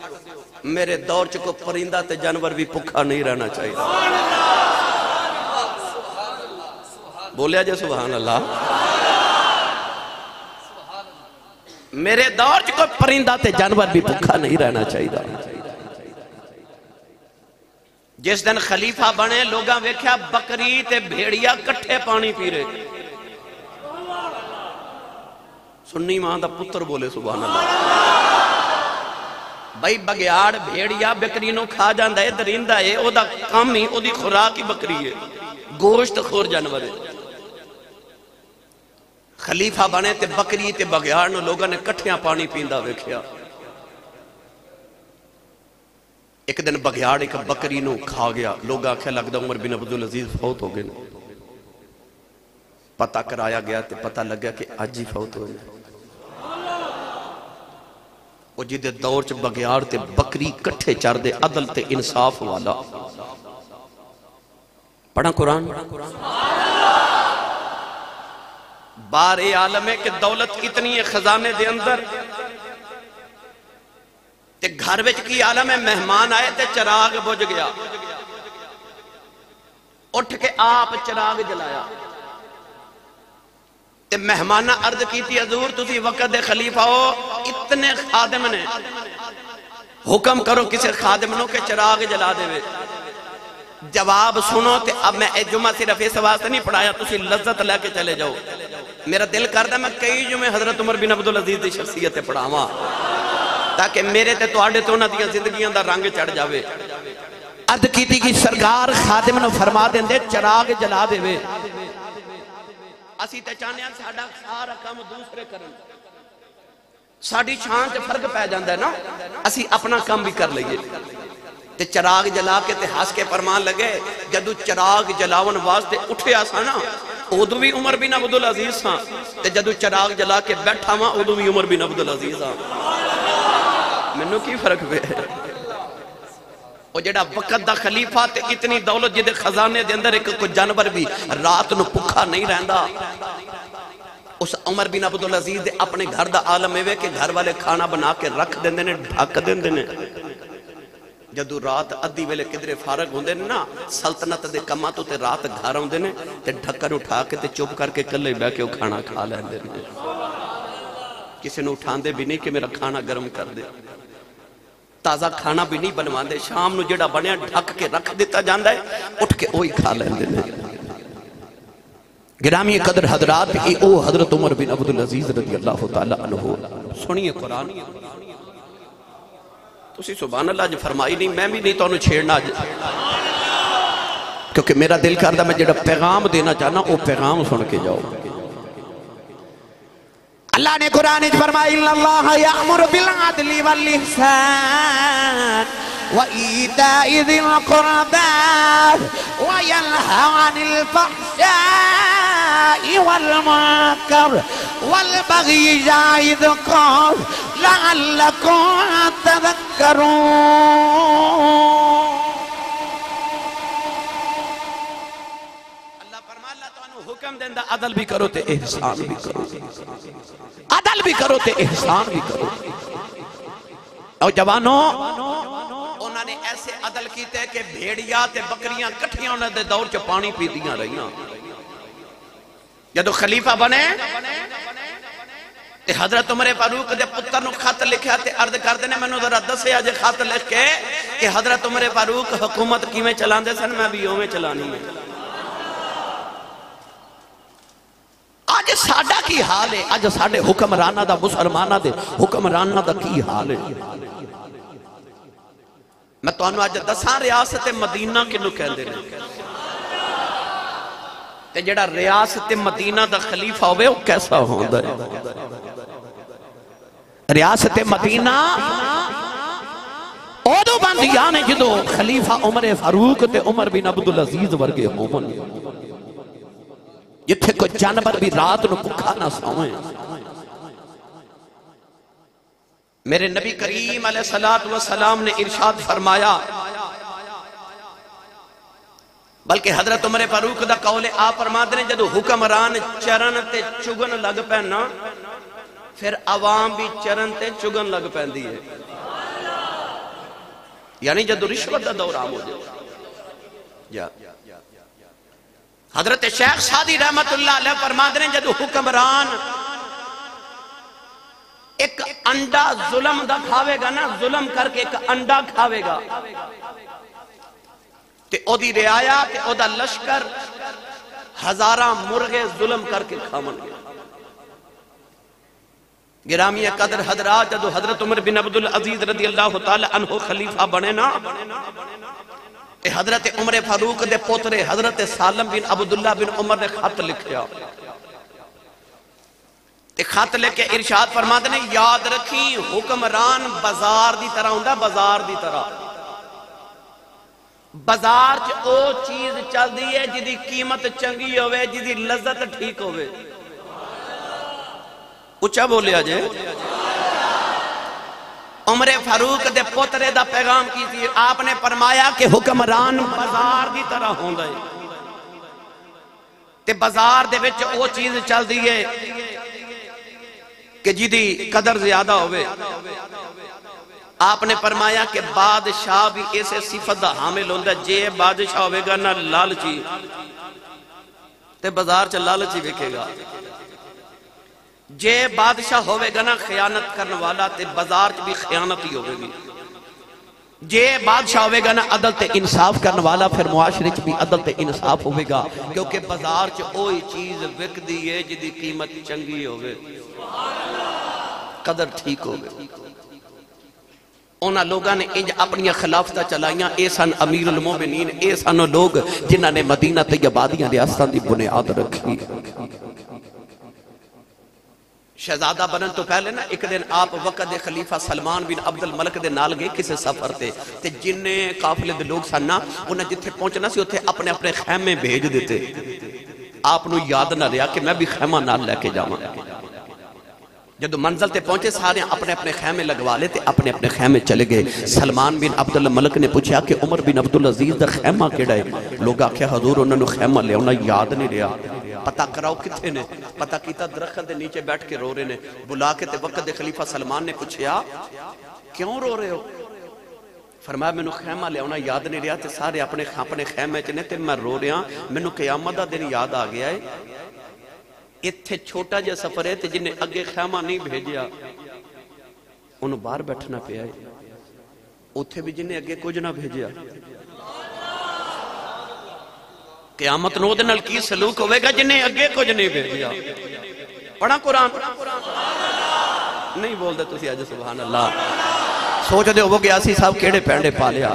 میرے دور چکو پرندہ تے جانور بھی پکھا نہیں رہنا چاہیے بولیا جے سبحان اللہ میرے دور چکو پرندہ تے جانور بھی پکھا نہیں رہنا چاہیے جس دن خلیفہ بنے لوگاں ویکھیا بکری تے بھیڑیا کٹھے پانی پی رہے سنی ماں دا پتر بولے سبحان اللہ بھائی بگیاڑ بھیڑیا بکری نو کھا جاندہ ہے درندہ ہے او دا کام ہی او دی خوراک ہی بکری ہے گوشت خور جانور ہے خلیفہ بنے تے بکری تے بگیاڑ نو لوگاں نے کٹھیاں پانی پیندہ ویکھیا ایک دن بگیاڑ ایک بکری نو کھا گیا لوگاں کہا لگتا عمر بن عبدالعزیز فوت ہو گئے پتہ کرایا گیا تے پتہ لگ گیا کہ آج ہی فوت ہو گئے وہ جدے دور چ بگیاڑ تے بکری کٹھے چار دے عدل تے انصاف والا پڑھا قرآن بار عالم ہے کہ دولت کتنی ہے خزانے دے اندر تے گھر وچ کی عالم ہے مہمان آئے تے چراغ بجھ گیا اٹھ کے آپ چراغ جلایا تے مہمانہ عرض کی تھی حضور تسی وقت دے خلیفہ ہو اتنے خادم نے حکم کرو کسی خادم نو کہ چراغ جلا دے وے جواب سنو تے اب میں جمعہ صرف اس واسطے نہیں پڑھایا تسی لذت لے کے چلے جاؤ میرا دل کردہ میں کئی جمعہ حضرت عمر بن عبدالعزیز دی شخصیت پڑھاواں تاکہ میرے تے تواڈے تے انہاں دیاں زندگیاں دا رنگ چڑھ جاوے۔ عرض کیتی کہ سرکار خادم نو فرما دیندے چراغ جلا دے وے۔ اسی تے چاہنے ہیں ساڈا سارا کام دوسرے کرن، ساڈی شان تے فرق پہ جاندا ہے نا، اسی اپنا کام بھی کر لئیے۔ تے چراغ جلا کے تے ہس کے فرمان لگے جدو چراغ جلاون واسطے اٹھیا سا نا ادو بھی عمر بن عبدالعزیز سا، تے جدو چراغ جلا کے بیٹھا ماں ادو بھی عمر بن عبدالعزیز سا۔ منو کی فرق پہ ہے؟ وہ جڑا وقت دا خلیفہ تے اتنی دولت جدے خزانے دے اندر ایک کوئی جانور بھی رات نو پکھا نہیں رہندا، اس عمر بن عبدالعزیز دے اپنے گھر دا عالم ہے کہ گھر والے کھانا بنا کے رکھ دیندے نے، ڈھک دیندے نے۔ جدو رات ادھی ویلے کدرے فارغ ہوندے نے نا سلطنت دے کماں تو تے رات گھر ہوندے نے تے ڈھکن اٹھا کے تے چپ کر کے کلے بیٹھ کے وہ کھانا کھا لیندے نے۔ کسی نے اٹھاندے بھی نہیں کہ میرا کھانا گرم کر دے، تازہ کھانا بھی نہیں بنواندے، شام نو جڑا بنیا ڈھک کے رکھ دیتا جاندا ہے، اٹھ کے وہی کھا لیندے نے۔ گرامی قدر حضرات، او حضرت عمر بن عبدالعزیز رضی اللہ تعالیٰ عنہ، سنیے قرآن۔ تسی سبحان اللہ جو فرمائی نہیں، میں بھی نہیں تو انہوں چھیڑنا جا، کیونکہ میرا دل کردہ میں جڑا پیغام دینا چاہنا وہ پیغام سن کے جاؤ۔ اللہ نے قرآن فرمائی اللہ یأمر بالعدل والإحسان وإيتاء ذي القربى وينهى عن الفحشاء والمنكر والبغي يعظكم لعلكم تذكرون۔ اللہ فرما اللہ تو انہوں حکم دیندہ عدل بھی کرو تے احسان بھی کرو، عدل بھی کرو تے احسان بھی کرو۔ اور جوانوں انہوں نے ایسے عدل کیتے کہ بھیڑیا تے بکریاں کٹھیاں انہوں نے دور چ پانی پی دیاں رہیاں۔ جدو خلیفہ بنے تے حضرت عمر فاروق دے پتر نو خط لکھیا تے عرض کر دینے میں نو ذرا دسے آج خط لکھ کے کہ حضرت عمر فاروق حکومت کی میں چلان دے سن، میں بھی یوں میں چلانی ہے۔ آج ساڑھا کی حال ہے، آج ساڑھے حکمرانہ دا مسلمانہ دے حکمرانہ دا کی حال ہے۔ میں تو انہوں آج دساں ریاست مدینہ کنو کہہ دے رہے تے جڑا ریاست مدینہ دا خلیفہ ہوئے وہ کیسا ہوندہ ہے؟ ریاست مدینہ اودو بندیاں نے جدو خلیفہ عمر فاروق تے عمر بن عبدالعزیز ورگے ہومن، جتھے کوئی جانور بھی رات نو پکھا نہ سوئیں۔ میرے نبی کریم علیہ السلام نے ارشاد فرمایا، بلکہ حضرت عمر فاروق دا قول آپ فرماتے ہیں جدو حکمران چرن تے چگن لگ پہنا پھر عوام بھی چرن تے چگن لگ پہندی ہے، یعنی جدو رشوت دا دور عام ہو جائے۔ حضرت شیخ سعدی رحمت اللہ علیہ فرماتے ہیں جدو حکمران ایک انڈا ظلم دا کھاوے گا نا، ظلم کر کے ایک انڈا کھاوے گا تے او دی رعایا تے او دا لشکر ہزارہ مرغے ظلم کر کے کھامن گے۔ گرامی قدر حضرات جدو حضرت عمر بن عبدالعزیز رضی اللہ تعالی عنہ خلیفہ بنے نا تے حضرت عمر فاروق دے پوترے حضرت سالم بن عبداللہ بن عمر نے خط لکھیا تے خط لکھ کے ارشاد فرماتے نے یاد رکھی حکمران بازار دی طرح ہوندہ، بازار دی طرح بازار چ او چیز چل دی ہے جدی قیمت چنگی ہوئے، جدی لذت ٹھیک ہوئے۔ اچھا بولے آجے عمر فاروق دے پوترے دا پیغام کی تھی، آپ نے فرمایا کہ حکمران بازار دی طرح ہوندہ ہے تے بازار دے وچ او چیز چل دی ہے کہ جدی قدر زیادہ ہوئے۔ آپ نے فرمایا کہ بادشاہ بھی ایسے صفت دا حامل ہوندہ ہے، جے بادشاہ ہوئے گا نا لالچی تے بازار چا لالچی بکے گا، جے بادشاہ ہوئے گا نا خیانت کرنے والا تے بازار چا بھی خیانت ہی ہوئے گی، جے بادشاہ ہوئے گا نا عدل تے انصاف کرنے والا پھر معاشرے چا بھی عدل تے انصاف ہوئے گا، کیونکہ بازار چا اوہی چیز وک دی ہے جدی قیمت چنگی ہوئے، قدر ٹھیک ہوئے۔ اونا لوگاں نے انج اپنی خلافتہ چلائیاں، اے سن امیر المومنین، اے سن لوگ جنہاں نے مدینہ طیبادیاں ریاستان دی بنیاد رکھی۔ شہزادہ بنن تو پہلے نا ایک دن آپ وقت خلیفہ سلمان بن عبد الملک دے نال گئے کسے سفر تے جننے قافلے دے لوگ سننا انہیں جتھے پہنچنا سی اتھے اپنے اپنے خیمے بھیج دیتے۔ آپ نو یاد نہ رہا کہ میں بھی خیمہ نال لے کے جاواں۔ جدو منزل تے پہنچے سارے اپنے اپنے خیمے لگوا لے تے اپنے اپنے خیمے چلے گئے۔ سلمان بن عبد الملک نے پوچھا کہ عمر بن عبدالعزیز دا خیمہ کیڑا ہے؟ لوگ آکھیا حضور انہوں نے خیمہ لے انہوں یاد نہیں رہا۔ پتہ کراؤ کتھے نے؟ پتہ کیتا درخت دے نیچے بیٹھ کے رو رہے نے۔ بلا کے تے وقت دے خلیفہ سلمان نے پوچھا کیوں رو رہے ہو؟ فرمایا میں نے خیمہ لے انہوں یاد نہیں رہا تے سارے اپنے خیمے چنے تے میں رو رہا میں نے قیامت دا دن یاد آ گیا ہے۔ اتھے چھوٹا جا سفر ہے تے جنہیں اگے خیمہ نہیں بھیجیا انہوں باہر بیٹھنا پہ آئے، اتھے بھی جنہیں اگے کچھ نہ بھیجیا۔ قیامت نو دن کی سلوک ہوئے گا جنہیں اگے کچھ نہیں بھیجیا۔ پڑھا قرآن نہیں بول دے تسی آج سبحان اللہ سوچ دے ہو گیا سی صاحب کیڑے پینڈے پالیا،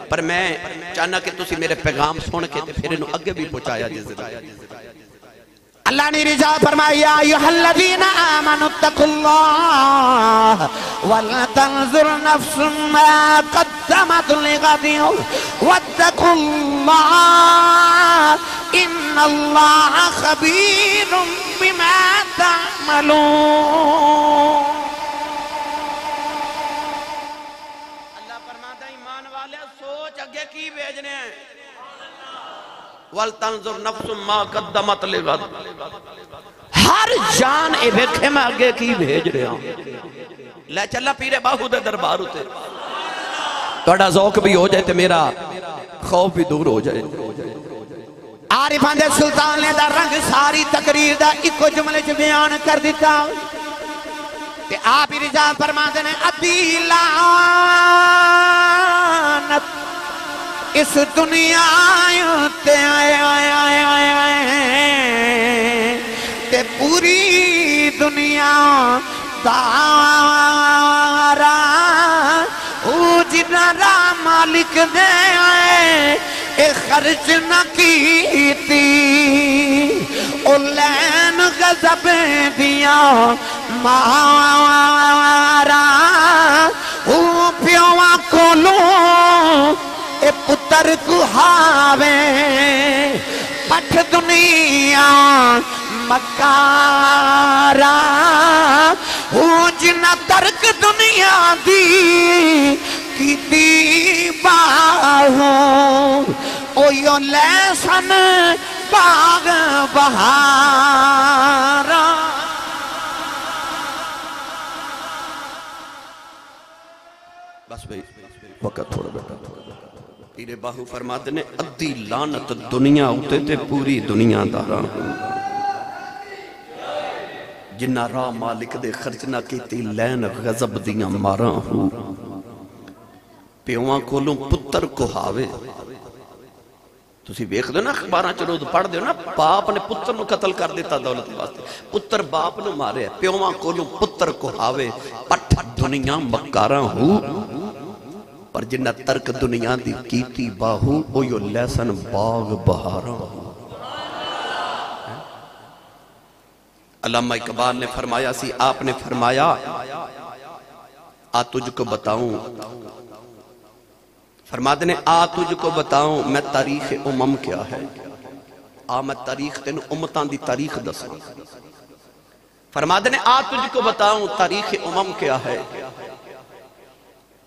پر میں چاہنا کہ تسی میرے پیغام سن کے پھر انہوں اگے بھی پہنچایا جس دن۔ اللہ نے رجاء فرمایا یا ایھا الذین آمنوا اتقوا اللہ ولتنظر نفس ما قدمت لغد واتقوا اللہ ان اللہ خبیر بما تعملون۔ اللہ فرماتا ہے ایمان والے سوچ اگے کی بھیجنے ہیں۔ وَلْتَنْظُرْ نَفْسٌ مَا قَدَّمَتْ لِغَدٍ، ہر جان اے دیکھے میں اگے کی بھیج رہا ہوں۔ لے چلا پیرے باہو دے دربار ہوتے توڑا ذوق بھی ہو جائے تے میرا خوف بھی دور ہو جائے۔ عارفان دے سلطان نے دا رنگ ساری تقریر دا ایک جملے چ بیان کر دیتا تے آپ ہی رجاء فرما دینے ادی لعنت اس دنیا تے تے پوری دنیا دارا او جنہ را مالک دے اے خرچ نہ کیتی او لین غضب دیا مارا او پیوا کولو اے پتر کو ہاوے پٹھ دنیا مکارا او جنہ ترک دنیا دی کی باہو او یو لیسن باغ بہارا۔ بس بھئی وقت تھوڑا بیٹا پیرے باہو فرماتے نے ادھی لعنت دنیا ہوتے تے پوری دنیا دارا جنہ راہ مالک دے خرچ نہ کیتی لین غضب دیاں مارا ہوں پیوان کولوں پتر کو ہاوے۔ تسی بیخ دو نا اخباراں چلو پڑھ دیو نا باپ نے پتر نو قتل کر دیتا دولت واسطے، پتر باپ نو مارے پیوان کولوں پتر کو ہاوے پٹھ دنیا مکاراں ہوں پر جنہ ترک دنیا دی کیتی باہو او یو لیسن باغ بہاراں۔ علامہ اقبال نے فرمایا سی آپ نے فرمایا آ تجھ کو بتاؤں فرماتے نے آ تجھ کو بتاؤں میں تاریخ امم کیا ہے آ میں تاریخ تین امتان دی تاریخ دساں فرماتے نے آ تجھ کو بتاؤں تاریخ امم کیا ہے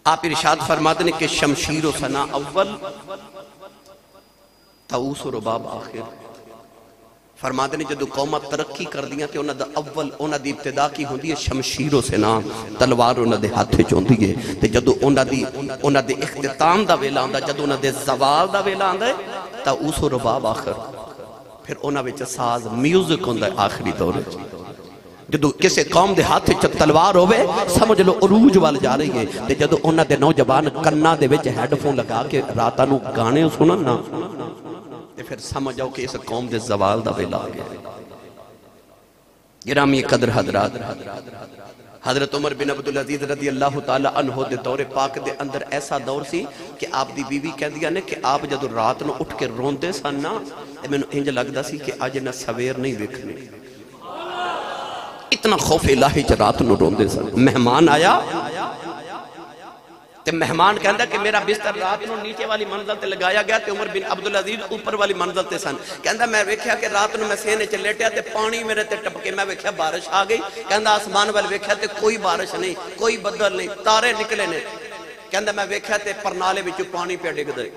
آپ ارشاد فرماتے ہیں کہ شمشیر و ثنا اول طاؤس و رباب آخر فرماتے ہیں جدو قومت ترقی کر دیا کہ انہاں دا اول انہاں دی ابتدا کی ہوندی ہے شمشیر و ثنا تلوار انہاں دے ہاتھے چوندی ہے تے جدو انہاں دے اختتام دا ویلا آندا جدو انہاں دے زوال دا ویلا آندا ہے طاؤس و رباب آخر پھر انہاں وچ ساز میوزک ہوندا ہے آخری دور وچ جدو کسے قوم دے ہاتھ چ تلوار ہوئے سمجھ لو عروج وال جا رہی ہے تے جدو انہاں دے نوجوان کنا دے وچ ہیڈ فون لگا کے راتاں نو گانے سنن نا تے پھر سمجھ جاؤ کہ اس قوم دے زوال دا ویلا آ گیا۔ گرامی قدر حضرات حضرت عمر بن عبدالعزیز رضی اللہ تعالی عنہ دے دور پاک دے اندر ایسا دور سی کہ آپ دی بیوی کہہ دیا نے کہ آپ جدو رات نو اٹھ کے روندے سن نا میں انج لگدا سی کہ آج نہ سویر نہیں ویکھنی، اتنا خوف الہی چ رات نو روندے سن۔ مہمان آیا تے مہمان کہندا کہ میرا بستر رات نو نیچے والی منزل تے لگایا گیا تے عمر بن عبدالعزیز اوپر والی منزل تے سن۔ کہندا میں ویکھیا کہ رات نو میں سینے چ لیٹیا تے پانی میرے تے ٹپکے، میں ویکھیا بارش آ گئی۔ کہندا آسمان وال ویکھیا تے کوئی بارش نہیں، کوئی بدل نہیں، تارے نکلے نے۔ کہندا میں ویکھیا تے پرنالے وچوں پانی پہ ڈگ دے،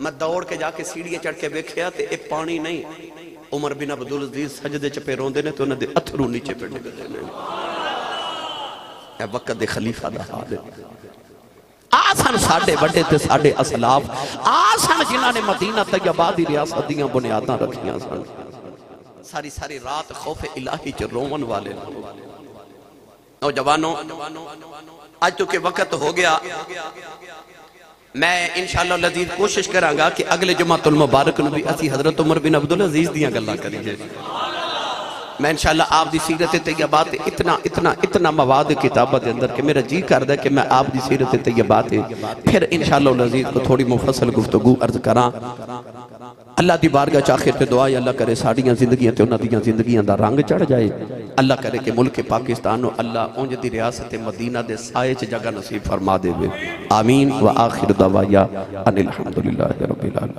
میں دوڑ کے جا کے سیڑھیاں چڑھ کے ویکھیا تے اے پانی نہیں، عمر بن عبدالعزیز سجدے چ پہ روندے نے تے انہاں دے اتھرو نیچے پہ ڈگ دے نے۔ اے وقت دے خلیفہ دا حال ہے۔ آسان ساڑھے وڈے تے ساڑھے اسلاف، آسان جنہاں نے مدینہ طیبہ دی ریاست دیاں بنیاداں رکھیاں سن، ساری رات خوف الہی چ روون والے لوگ۔ نوجوانوں آج تو کہ وقت ہو گیا، میں انشاءاللہ لذیذ کوشش کراں گا کہ اگلے جمعۃ المبارک نبی اسی حضرت عمر بن عبدالعزیز دیاں گلاں کریے۔ میں انشاءاللہ آپ دی سیرت طیبات اتنا مواد کتابت اندر کہ میرا جی کر دے کہ میں آپ دی سیرت طیبات پھر انشاءاللہ العزیز کو تھوڑی مفصل گفتگو عرض کراں۔ اللہ دی بارگاہ چاخر تے دعا اللہ کرے ساڑیاں زندگیاں تے انہاں دیاں زندگیاں دا رنگ چڑھ جائے۔ اللہ کرے کہ ملک پاکستان و اللہ اونج دی ریاست مدینہ دے سائے چ جگہ نصیب فرما دے۔ آمین و آخر دعوایا ان الحمدللہ رب العالمین۔